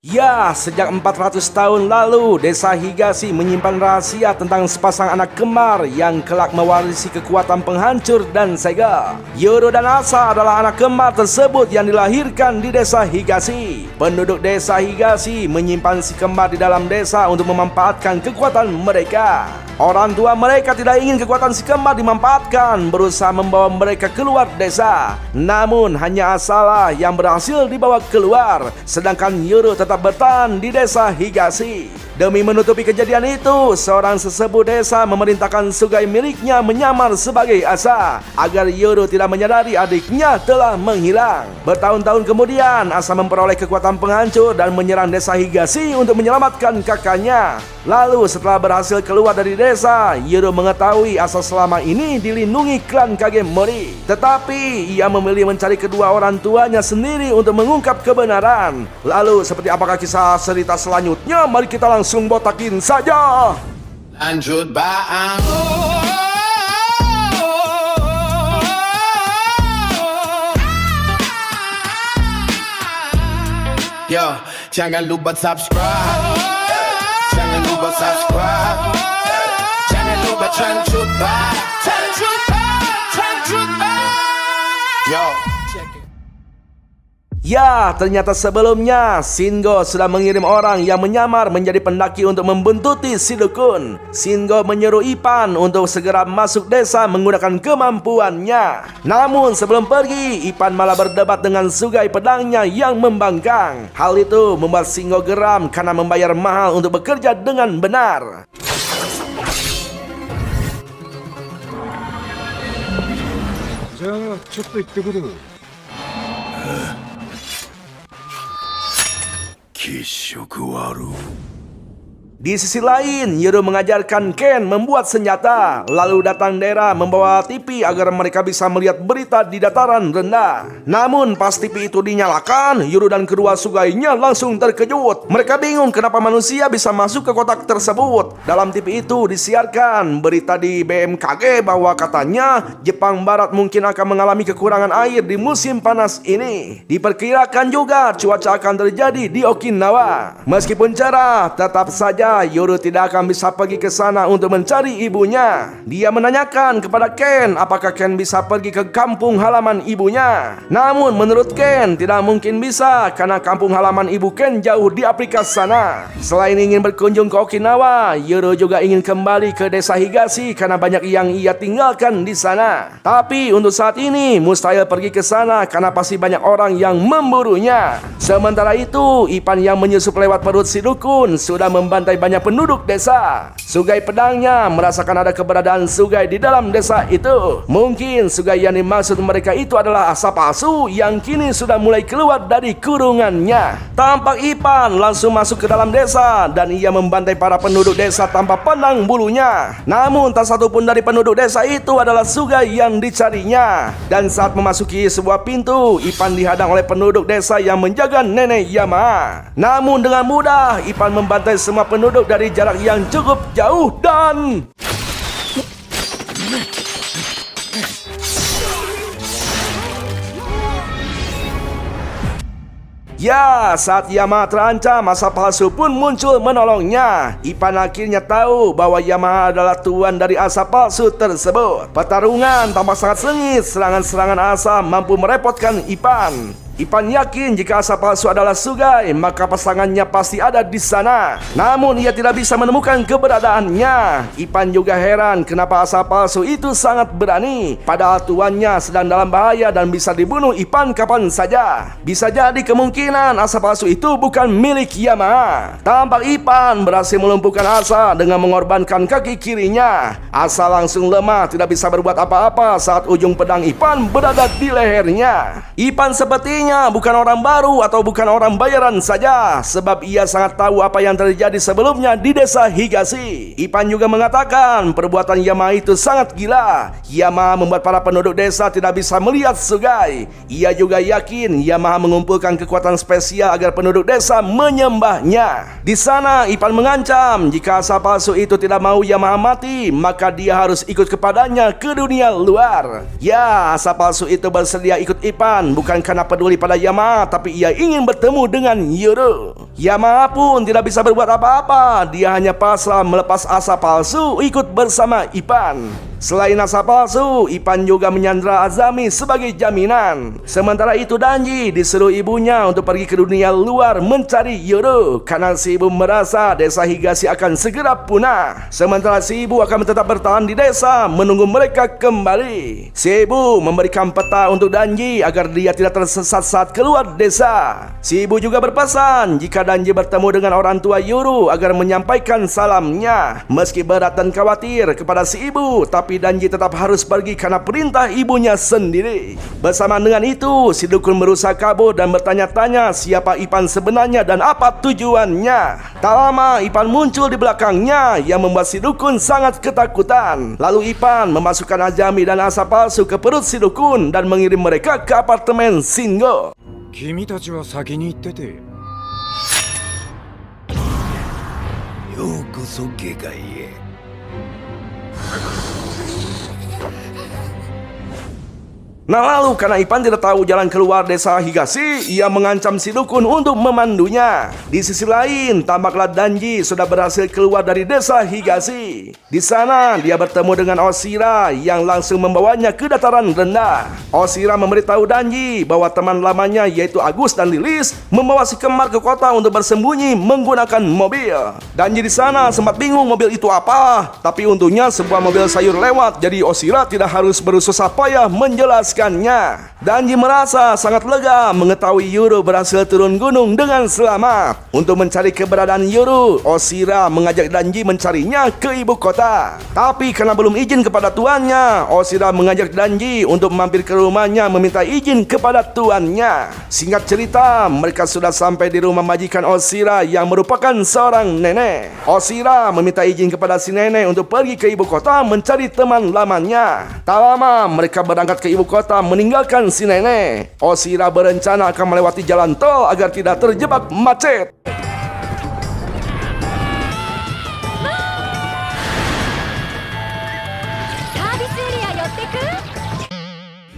Ya, sejak 400 tahun lalu, desa Higashi menyimpan rahasia tentang sepasang anak kembar yang kelak mewarisi kekuatan penghancur dan segel. Yoro dan Asa adalah anak kembar tersebut yang dilahirkan di desa Higashi. Penduduk desa Higashi menyimpan si kembar di dalam desa untuk memanfaatkan kekuatan mereka. Orang tua mereka tidak ingin kekuatan si kembar dimanfaatkan, berusaha membawa mereka keluar desa. Namun hanya Asalah yang berhasil dibawa keluar, sedangkan Yoro tetap bertahan di desa Higashi. Demi menutupi kejadian itu, seorang sesepuh desa memerintahkan Sugai miliknya menyamar sebagai Asa agar Yoro tidak menyadari adiknya telah menghilang. Bertahun-tahun kemudian, Asa memperoleh kekuatan penghancur dan menyerang desa Higashi untuk menyelamatkan kakaknya. Lalu setelah berhasil keluar dari desa, Yoro mengetahui Asa selama ini dilindungi klan Kagemori. Tetapi ia memilih mencari kedua orang tuanya sendiri untuk mengungkap kebenaran. Lalu seperti apakah kisah cerita selanjutnya? Mari kita langsung botakin saja. Lanjut bang. Yo, jangan lupa subscribe. Jangan lupa subscribe. Jangan lupa lanjut bang. Lanjut bang. Yo, check it. Ya, ternyata sebelumnya Shingo sudah mengirim orang yang menyamar menjadi pendaki untuk membuntuti si dukun. Shingo menyuruh Ipan untuk segera masuk desa menggunakan kemampuannya. Namun sebelum pergi, Ipan malah berdebat dengan Sugai pedangnya yang membangkang. Hal itu membuat Shingo geram karena membayar mahal untuk bekerja dengan benar. Di sisi lain, Yoro mengajarkan Ken membuat senjata. Lalu datang Dera membawa TV agar mereka bisa melihat berita di dataran rendah. Namun pas TV itu dinyalakan, Yoro dan kedua Sugainya langsung terkejut. Mereka bingung kenapa manusia bisa masuk ke kotak tersebut. Dalam TV itu disiarkan berita di BMKG bahwa katanya Jepang Barat mungkin akan mengalami kekurangan air di musim panas ini. Diperkirakan juga cuaca akan terjadi di Okinawa. Meskipun cerah, tetap saja Yoro tidak akan bisa pergi ke sana untuk mencari ibunya. Dia menanyakan kepada Ken apakah Ken bisa pergi ke kampung halaman ibunya. Namun menurut Ken tidak mungkin bisa karena kampung halaman ibu Ken jauh di Afrika sana. Selain ingin berkunjung ke Okinawa, Yoro juga ingin kembali ke desa Higashi karena banyak yang ia tinggalkan di sana. Tapi untuk saat ini mustahil pergi ke sana karena pasti banyak orang yang memburunya. Sementara itu, Ipan yang menyusup lewat perut si dukun sudah membantai banyak penduduk desa. Sugai pedangnya merasakan ada keberadaan Sugai di dalam desa itu. Mungkin Sugai yang dimaksud mereka itu adalah Asa palsu yang kini sudah mulai keluar dari kurungannya. Tampak Ipan langsung masuk ke dalam desa dan ia membantai para penduduk desa tanpa pandang bulunya. Namun tak satu pun dari penduduk desa itu adalah Sugai yang dicarinya. Dan saat memasuki sebuah pintu, Ipan dihadang oleh penduduk desa yang menjaga nenek Yama. Namun dengan mudah Ipan membantai semua penduduk dari jarak yang cukup jauh dan ya, saat Yama terancam, Asa palsu pun muncul menolongnya. Ipan akhirnya tahu bahwa Yama adalah tuan dari Asa palsu tersebut. Pertarungan tampak sangat sengit. Serangan-serangan Asa mampu merepotkan Ipan. Ipan yakin jika Asa palsu adalah Sugai, maka pasangannya pasti ada di sana. Namun ia tidak bisa menemukan keberadaannya. Ipan juga heran kenapa Asa palsu itu sangat berani, padahal tuannya sedang dalam bahaya dan bisa dibunuh Ipan kapan saja. Bisa jadi kemungkinan Asa palsu itu bukan milik Yama. Tampak Ipan berhasil melumpuhkan Asa dengan mengorbankan kaki kirinya. Asa langsung lemah, tidak bisa berbuat apa-apa saat ujung pedang Ipan berada di lehernya. Ipan sepertinya bukan orang baru atau bukan orang bayaran saja, sebab ia sangat tahu apa yang terjadi sebelumnya di desa Higashi. Ipan juga mengatakan perbuatan Yama itu sangat gila. Yama membuat para penduduk desa tidak bisa melihat Sugai. Ia juga yakin Yama mengumpulkan kekuatan spesial agar penduduk desa menyembahnya. Di sana Ipan mengancam jika Asa palsu itu tidak mau Yama mati, maka dia harus ikut kepadanya ke dunia luar. Ya, Asa palsu itu bersedia ikut Ipan bukan karena peduli daripada Yamaha, tapi ia ingin bertemu dengan Yuru. Yamaha pun tidak bisa berbuat apa-apa. Dia hanya pasrah melepas asa palsu ikut bersama Ipan. Selain asa palsu, Ipan juga menyandra Azami sebagai jaminan. Sementara itu Danji disuruh ibunya untuk pergi ke dunia luar mencari Yuru, karena si ibu merasa desa Higashi akan segera punah. Sementara si ibu akan tetap bertahan di desa menunggu mereka kembali. Si ibu memberikan peta untuk Danji agar dia tidak tersesat saat keluar desa. Si ibu juga berpesan jika Danji bertemu dengan orang tua Yuru agar menyampaikan salamnya. Meski berat dan khawatir kepada si ibu, tapi Danji tetap harus pergi karena perintah ibunya sendiri. Bersama dengan itu, si dukun berusaha kabur dan bertanya-tanya siapa Ipan sebenarnya dan apa tujuannya. Tak lama Ipan muncul di belakangnya yang membuat si dukun sangat ketakutan. Lalu Ipan memasukkan Azami dan asa palsu ke perut si dukun dan mengirim mereka ke apartemen Shingo. 君たちは先に行ってて。ようこそ下界へ。Nah lalu karena Ipan tidak tahu jalan keluar desa Higashi, ia mengancam si dukun untuk memandunya. Di sisi lain, tampaklah Danji sudah berhasil keluar dari desa Higashi. Di sana dia bertemu dengan Oshira yang langsung membawanya ke dataran rendah. Oshira memberitahu Danji bahwa teman lamanya yaitu Agus dan Lilis membawa si kembar ke kota untuk bersembunyi menggunakan mobil. Danji di sana sempat bingung mobil itu apa, tapi untungnya sebuah mobil sayur lewat, jadi Oshira tidak harus berusaha payah menjelaskan. Danji merasa sangat lega mengetahui Yuru berhasil turun gunung dengan selamat. Untuk mencari keberadaan Yuru, Oshira mengajak Danji mencarinya ke ibu kota. Tapi karena belum izin kepada tuannya, Oshira mengajak Danji untuk mampir ke rumahnya meminta izin kepada tuannya. Singkat cerita, mereka sudah sampai di rumah majikan Oshira yang merupakan seorang nenek. Oshira meminta izin kepada si nenek untuk pergi ke ibu kota mencari teman lamanya. Tak lama mereka berangkat ke ibu kota meninggalkan si nenek. Oshira berencana akan melewati jalan tol agar tidak terjebak macet.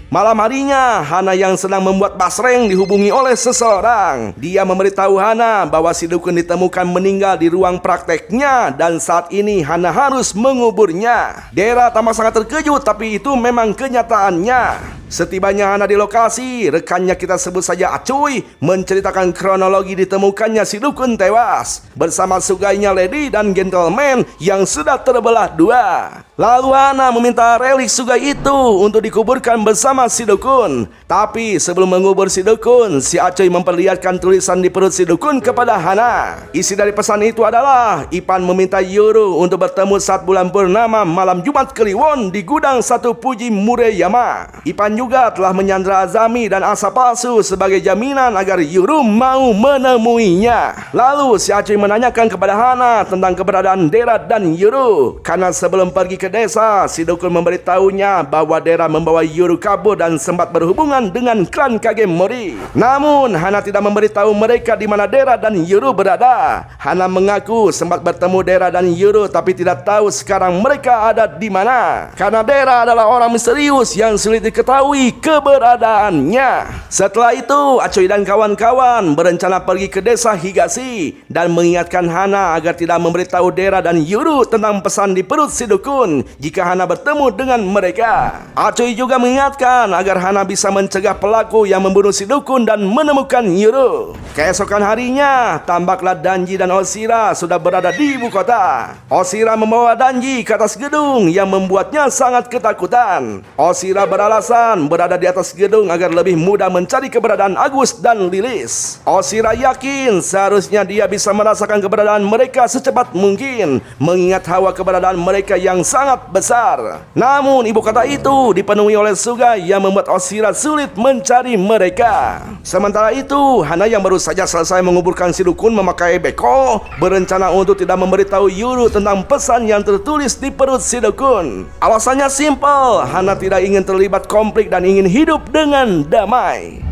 Malam harinya, Hana yang sedang membuat basreng dihubungi oleh seseorang. Dia memberitahu Hana bahwa si dukun ditemukan meninggal di ruang prakteknya dan saat ini Hana harus menguburnya. Dera tampak sangat terkejut, tapi itu memang kenyataannya. Setibanya Hana di lokasi, rekannya kita sebut saja Acuy menceritakan kronologi ditemukannya si dukun tewas bersama sugainya Lady dan Gentleman yang sudah terbelah dua. Lalu Hana meminta relik sugai itu untuk dikuburkan bersama si dukun. Tapi sebelum mengubur si dukun, si Acuy memperlihatkan tulisan di perut si dukun kepada Hana. Isi dari pesan itu adalah Ipan meminta Yuru untuk bertemu saat bulan purnama malam Jumat Kliwon di gudang satu Puji Murayama. Ipan juga telah menyandra Azami dan asa palsu sebagai jaminan agar Yuru mau menemuinya. Lalu si Acuy menanyakan kepada Hana tentang keberadaan Dera dan Yuru, karena sebelum pergi ke desa, si dukun memberitahunya bahwa Dera membawa Yuru kabur dan sempat berhubungan dengan klan Kagemori. Namun Hana tidak memberitahu mereka di mana Dera dan Yuru berada. Hana mengaku sempat bertemu Dera dan Yuru, tapi tidak tahu sekarang mereka ada di mana, karena Dera adalah orang misterius yang sulit diketahui keberadaannya. Setelah itu, Acuy dan kawan-kawan berencana pergi ke desa Higashi dan mengingatkan Hana agar tidak memberitahu Dera dan Yuru tentang pesan di perut si dukun jika Hana bertemu dengan mereka. Acuy juga mengingatkan agar Hana bisa mencegah pelaku yang membunuh si dukun dan menemukan Yuru. Keesokan harinya, tampaklah Danji dan Oshira sudah berada di ibu kota. Oshira membawa Danji ke atas gedung yang membuatnya sangat ketakutan. Oshira beralasan berada di atas gedung agar lebih mudah mencari keberadaan Agus dan Lilis. Oshira yakin seharusnya dia bisa merasakan keberadaan mereka secepat mungkin, mengingat hawa keberadaan mereka yang sangat besar. Namun ibu kota itu dipenuhi oleh Sugai yang membuat Oshira sulit mencari mereka. Sementara itu, Hana yang baru saja selesai menguburkan si dukun memakai beko berencana untuk tidak memberitahu Yuru tentang pesan yang tertulis di perut si dukun. Alasannya simpel, Hana tidak ingin terlibat konflik dan ingin hidup dengan damai.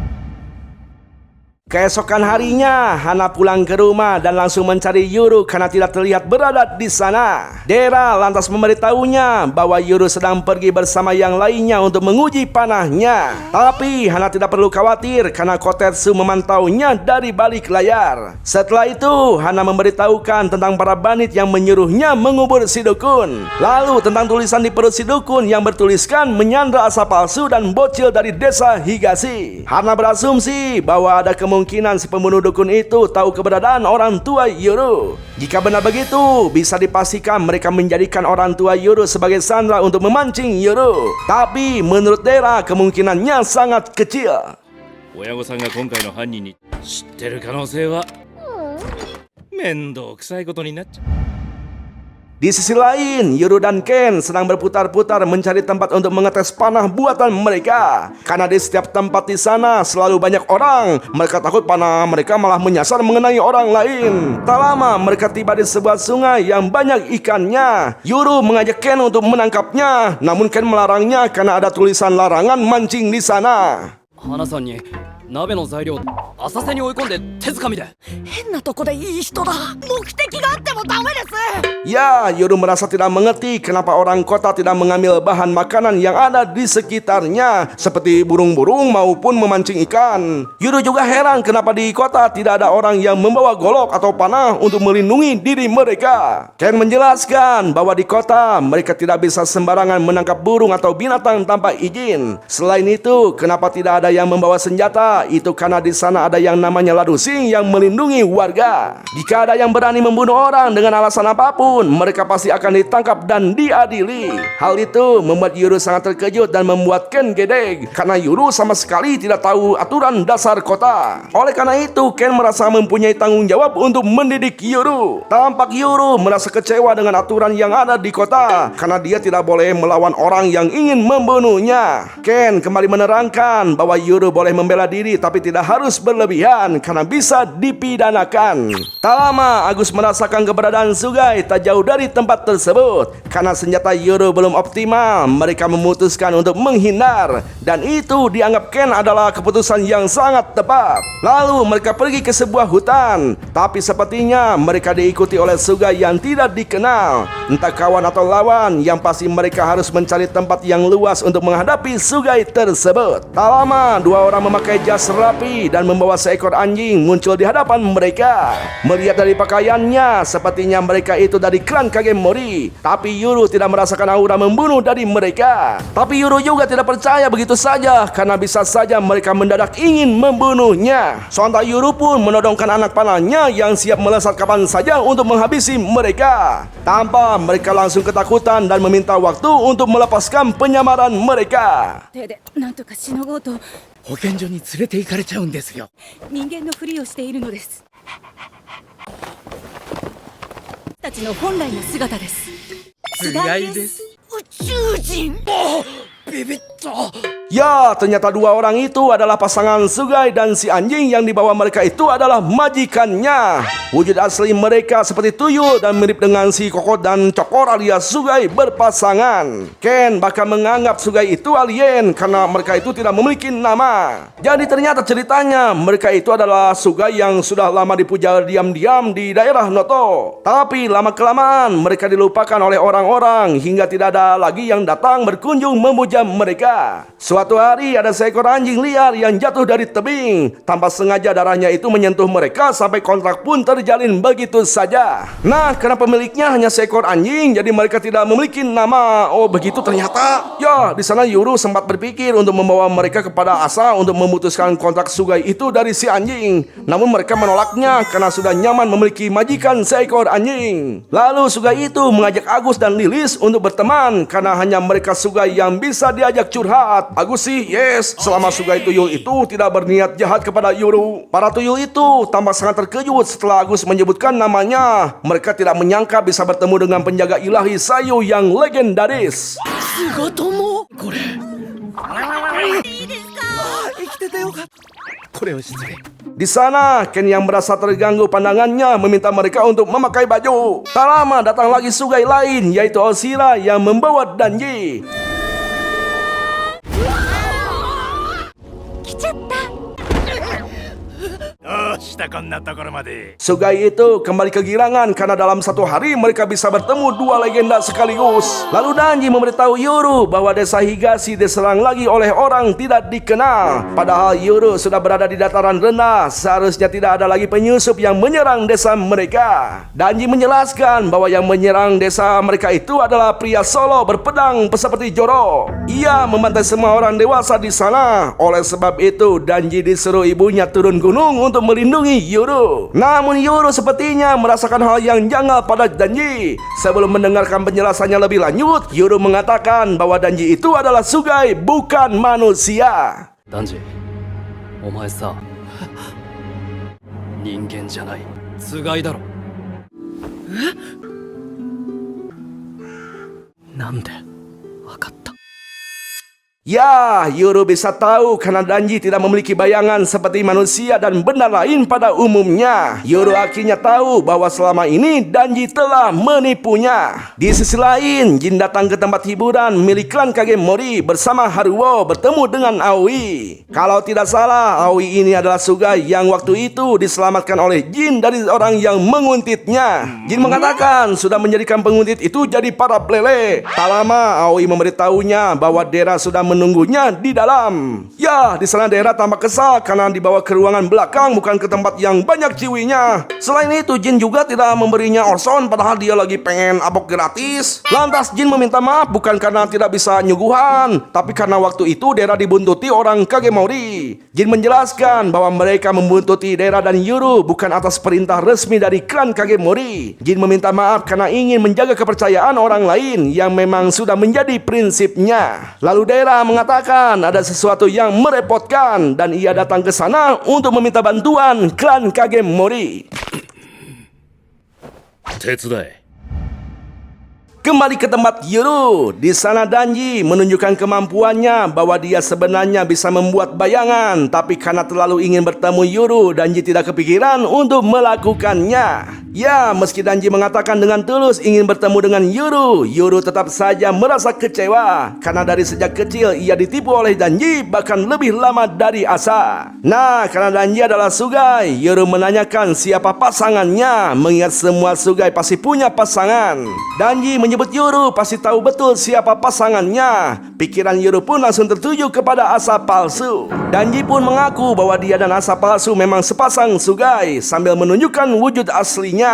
Keesokan harinya, Hana pulang ke rumah dan langsung mencari Yuru karena tidak terlihat berada di sana. Dera lantas memberitahunya bahwa Yuru sedang pergi bersama yang lainnya untuk menguji panahnya. Tapi Hana tidak perlu khawatir karena Kotetsu memantaunya dari balik layar. Setelah itu, Hana memberitahukan tentang para bandit yang menyuruhnya mengubur si dukun. Lalu tentang tulisan di perut si dukun yang bertuliskan menyandra asa palsu dan bocil dari desa Higashi. Hana berasumsi bahwa ada kemungkinan si pembunuh dukun itu tahu keberadaan orang tua Yuru. Jika benar begitu, bisa dipastikan mereka menjadikan orang tua Yuru sebagai sandera untuk memancing Yuru. Tapi menurut Dera, kemungkinannya sangat kecil. 親御さんが今回の犯人に知ってる可能性は面倒くさいことになっちゃう。 Di sisi lain, Yuru dan Ken sedang berputar-putar mencari tempat untuk mengetes panah buatan mereka. Karena di setiap tempat di sana selalu banyak orang. Mereka takut panah mereka malah menyasar mengenai orang lain. Tak lama mereka tiba di sebuah sungai yang banyak ikannya. Yuru mengajak Ken untuk menangkapnya, namun Ken melarangnya karena ada tulisan larangan mancing di sana. 花さんに鍋の材料浅瀬に追い込んで手づかみで。変なとこでいい人だ。目的があってもダメです。 Ya, Yuru merasa tidak mengerti kenapa orang kota tidak mengambil bahan makanan yang ada di sekitarnya, seperti burung-burung maupun memancing ikan. Yuru juga heran kenapa di kota tidak ada orang yang membawa golok atau panah untuk melindungi diri mereka. Ken menjelaskan bahwa di kota mereka tidak bisa sembarangan menangkap burung atau binatang tanpa izin. Selain itu, kenapa tidak ada yang membawa senjata? Itu karena di sana ada yang namanya ladusing yang melindungi warga. Jika ada yang berani membunuh orang dengan alasan apapun, mereka pasti akan ditangkap dan diadili. Hal itu membuat Yuru sangat terkejut dan membuat Ken gedeg karena Yuru sama sekali tidak tahu aturan dasar kota. Oleh karena itu, Ken merasa mempunyai tanggung jawab untuk mendidik Yuru. Tampak Yuru merasa kecewa dengan aturan yang ada di kota karena dia tidak boleh melawan orang yang ingin membunuhnya. Ken kembali menerangkan bahwa Yuru boleh membela diri tapi tidak harus berlebihan karena bisa dipidanakan. Tak lama Agus merasakan keberadaan Sugai tak jauh dari tempat tersebut. Karena senjata Yuru belum optimal, mereka memutuskan untuk menghindar. Dan itu dianggap Ken adalah keputusan yang sangat tepat. Lalu mereka pergi ke sebuah hutan. Tapi sepertinya mereka diikuti oleh Sugai yang tidak dikenal. Entah kawan atau lawan, yang pasti mereka harus mencari tempat yang luas untuk menghadapi Sugai tersebut. Tak lama, dua orang memakai jas rapi dan membawa seekor anjing muncul di hadapan mereka. Melihat dari pakaiannya, sepertinya mereka itu dari klan Kagemori. Tapi Yuru tidak merasakan aura membunuh dari mereka. Tapi Yuru juga tidak percaya begitu saja, karena bisa saja mereka mendadak ingin membunuhnya. Sontak Yuru pun menodongkan anak panahnya yang siap melesat kapan saja untuk menghabisi mereka. Tanpa mereka langsung ketakutan dan meminta waktu untuk melepaskan penyamaran mereka. 手でなんとかしのごうと保健所に連れて行かれちゃうんですよ。人間のふりをしているのです。たちの本来の姿です。つがいです。宇宙人。ビビッと。 Ya, ternyata dua orang itu adalah pasangan Sugai dan si anjing yang dibawa mereka itu adalah majikannya. Wujud asli mereka seperti tuyul dan mirip dengan si Kokot dan Cokor alias Sugai berpasangan. Ken bahkan menganggap Sugai itu alien karena mereka itu tidak memiliki nama. Jadi ternyata ceritanya mereka itu adalah Sugai yang sudah lama dipuja diam-diam di daerah Noto. Tapi lama-kelamaan mereka dilupakan oleh orang-orang hingga tidak ada lagi yang datang berkunjung memuja mereka. Suatu hari ada seekor anjing liar yang jatuh dari tebing. Tanpa sengaja darahnya itu menyentuh mereka sampai kontrak pun terjalin begitu saja. Nah, karena pemiliknya hanya seekor anjing, jadi mereka tidak memiliki nama. Oh, begitu ternyata. Ya, di sana Yuru sempat berpikir untuk membawa mereka kepada Asa untuk memutuskan kontrak Sugai itu dari si anjing. Namun mereka menolaknya karena sudah nyaman memiliki majikan seekor anjing. Lalu Sugai itu mengajak Agus dan Lilis untuk berteman karena hanya mereka Sugai yang bisa diajak curhat. Agus sih yes, selama Sugai tuyul itu tidak berniat jahat kepada Yuru. Para tuyul itu tampak sangat terkejut setelah Agus menyebutkan namanya. Mereka tidak menyangka bisa bertemu dengan penjaga ilahi Sayu yang legendaris. これ。生きててよかった。これを失礼。 Di sana, Ken yang merasa terganggu pandangannya meminta mereka untuk memakai baju. Tak lama datang lagi Sugai lain, yaitu Oshira yang membawa Danji. 来ちゃった。したこんなところまで。 Sugai itu kembali kegirangan karena dalam satu hari mereka bisa bertemu dua legenda sekaligus. Lalu Danji memberitahu Yuru bahwa desa Higashi diserang lagi oleh orang tidak dikenal. Padahal Yuru sudah berada di dataran rendah, seharusnya tidak ada lagi penyusup yang menyerang desa mereka. Danji menjelaskan bahwa yang menyerang desa mereka itu adalah pria solo berpedang seperti Joro. Ia membantai semua orang dewasa di sana. Oleh sebab itu Danji disuruh ibunya turun gunung untuk melindungi Yuru. Namun Yuru sepertinya merasakan hal yang janggal pada Danji. Sebelum mendengarkan penjelasannya lebih lanjut, Yuru mengatakan bahwa Danji itu adalah Sugai, bukan manusia. ダンジお前さ人間じゃないつがいだろなんでわかった Ya, Yuru bisa tahu karena Danji tidak memiliki bayangan seperti manusia dan benda lain pada umumnya. Yuru akhirnya tahu bahwa selama ini Danji telah menipunya. Di sisi lain, Jin datang ke tempat hiburan milik klan Kagemori bersama Haruo bertemu dengan Aoi. Kalau tidak salah, Aoi ini adalah Sugai yang waktu itu diselamatkan oleh Jin dari orang yang menguntitnya. Jin mengatakan sudah menjadikan penguntit itu jadi para pelele. Tak lama, Aoi memberitahunya bahwa Dera sudah menunggunya di dalam. Ya, di sana daerah tampak kesal karena dibawa ke ruangan belakang, bukan ke tempat yang banyak ciwinya. Selain itu, Jin juga tidak memberinya orson padahal dia lagi pengen abok gratis. Lantas Jin meminta maaf bukan karena tidak bisa nyuguhan, tapi karena waktu itu daerah dibuntuti orang Kagemori. Jin menjelaskan bahwa mereka membuntuti daerah dan Yuru bukan atas perintah resmi dari klan Kagemori. Jin meminta maaf karena ingin menjaga kepercayaan orang lain yang memang sudah menjadi prinsipnya. Lalu daerah mengatakan ada sesuatu yang merepotkan dan ia datang ke sana untuk meminta bantuan klan Kagemori. 手伝え。 Kembali ke tempat Yuru. Di sana Danji menunjukkan kemampuannya bahwa dia sebenarnya bisa membuat bayangan, tapi karena terlalu ingin bertemu Yuru, Danji tidak kepikiran untuk melakukannya. Ya, meski Danji mengatakan dengan tulus ingin bertemu dengan Yuru, Yuru tetap saja merasa kecewa karena dari sejak kecil ia ditipu oleh Danji bahkan lebih lama dari Asa. Nah, karena Danji adalah Sugai, Yuru menanyakan siapa pasangannya, mengingat semua Sugai pasti punya pasangan. Danji menyebut Yuru pasti tahu betul siapa pasangannya. Pikiran Yuru pun langsung tertuju kepada Asa palsu. Danji pun mengaku bahwa dia dan Asa palsu memang sepasang Sugai sambil menunjukkan wujud aslinya.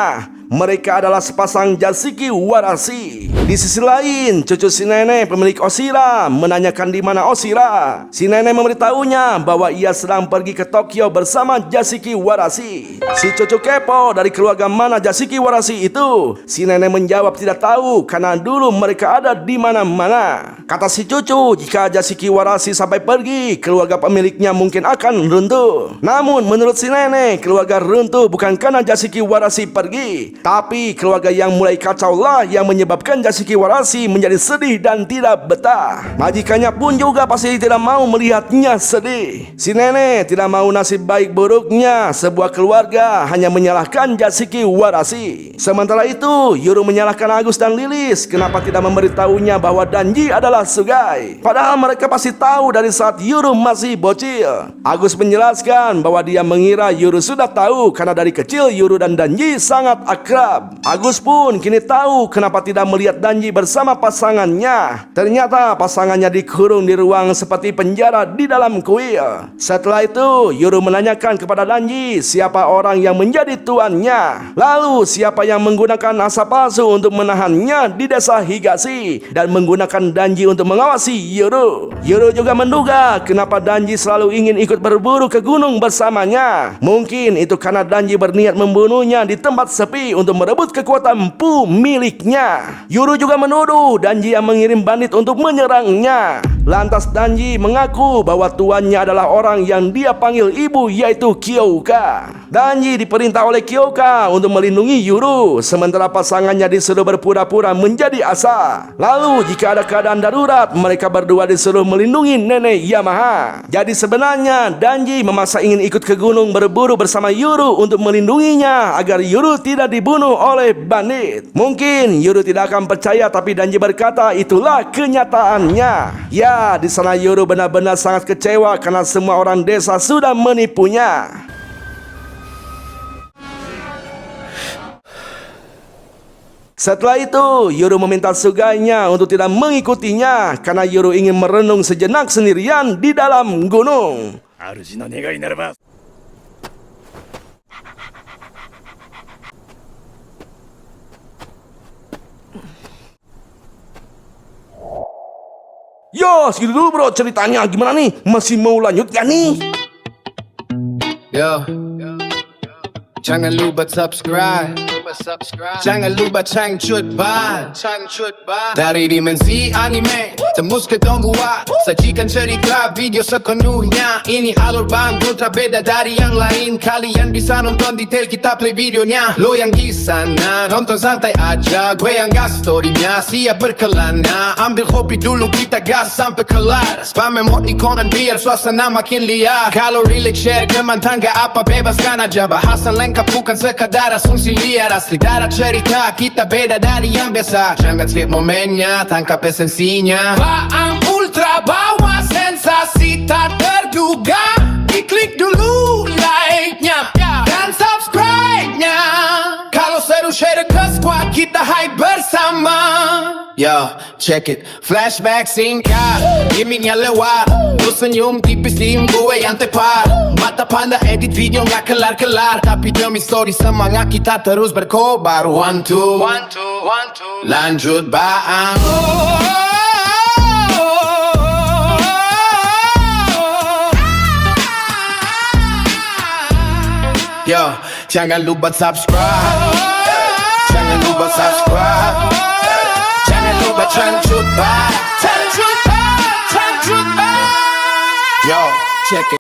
Mereka adalah sepasang Jasiki Warashi. Di sisi lain, cucu si nenek pemilik Oshira menanyakan di mana Oshira. Si nenek memberitahunya bahwa ia sedang pergi ke Tokyo bersama Jasiki Warashi. Si cucu kepo dari keluarga mana Jasiki Warashi itu. Si nenek menjawab tidak tahu karena dulu mereka ada di mana-mana. Kata si cucu, jika Jasiki Warashi sampai pergi, keluarga pemiliknya mungkin akan runtuh. Namun menurut si nenek, keluarga runtuh bukan karena Jasiki Warashi pergi, tapi keluarga yang mulai kacau lah yang menyebabkan Jasiki Warashi menjadi sedih dan tidak betah. Majikannya pun juga pasti tidak mau melihatnya sedih. Si nenek tidak mau nasib baik buruknya sebuah keluarga hanya menyalahkan Jasiki Warashi. Sementara itu, Yuru menyalahkan Agus dan Lilis kenapa tidak memberitahunya bahwa Danji adalah Sugai. Padahal mereka pasti tahu dari saat Yuru masih bocil. Agus menjelaskan bahwa dia mengira Yuru sudah tahu karena dari kecil Yuru dan Danji sangat akrab. Agus pun kini tahu kenapa tidak melihat Danji bersama pasangannya. Ternyata pasangannya dikurung di ruang seperti penjara di dalam kuil. Setelah itu, Yuru menanyakan kepada Danji siapa orang yang menjadi tuannya. Lalu siapa yang menggunakan asa palsu untuk menahannya di desa Higashi dan menggunakan Danji untuk mengawasi Yuru. Yuru juga menduga kenapa Danji selalu ingin ikut berburu ke gunung bersamanya. Mungkin itu karena Danji berniat membunuhnya di tempat sepi untuk merebut kekuatan Pu miliknya. Yuru juga menuduh Danji yang mengirim bandit untuk menyerangnya. Lantas Danji mengaku bahwa tuannya adalah orang yang dia panggil ibu, yaitu Kyoka. Danji diperintah oleh Kyoka untuk melindungi Yuru, sementara pasangannya disuruh berpura-pura menjadi Asa. Lalu jika ada keadaan darurat, mereka berdua disuruh melindungi nenek Yamaha. Jadi sebenarnya Danji memaksa ingin ikut ke gunung berburu bersama Yuru untuk melindunginya agar Yuru tidak dibunuh oleh bandit. Mungkin Yuru tidak akan percaya, tapi Danji berkata itulah kenyataannya. Ya, di sana Yuru benar-benar sangat kecewa karena semua orang desa sudah menipunya. Setelah itu, Yoro meminta Sugainya untuk tidak mengikutinya karena Yoro ingin merenung sejenak sendirian di dalam gunung. 主の願いならば Yo, segitu dulu bro ceritanya. Gimana nih? Masih mau lanjut gak nih? Yo, jangan lupa subscribe. Jangan lupa cangcut ban. Dari dimensi anime, tembus ke gua. Sajikan cerita video sepenuhnya. Ini alur bang ultra beda dari yang lain. Kalian bisa nonton detail kita play videonya. Lo yang di sana nonton santai aja. Gue yang gas storynya siap berkelana. Ambil kopi dulu kita gas sampai kelar. Spam emoticon biar suasana makin liar. Kalau relate share teman tangga apa bebaskan aja. Bahasan lengkap bukan sekadar asumsi liar. Asli darah cerita kita beda dari yang biasa. Jangan skip momennya, tangkap esensinya. Baang ultra bawa sensasi tak terduga. Diklik dulu like-nya dan subscribe-nya. Kalau seru share ke squad kita hype bersama. Yo, check it, flashback singkat, gimmicknya lewat. Lu senyum tipis diem gue yang tepat. Mata panda edit video gak kelar-kelar. Tapi demi story semangat kita terus berkobar. One, two, lanjut baang. Yo, jangan lupa subscribe. Jangan lupa subscribe. Jangan lupa cangcut ban. Yo, check it.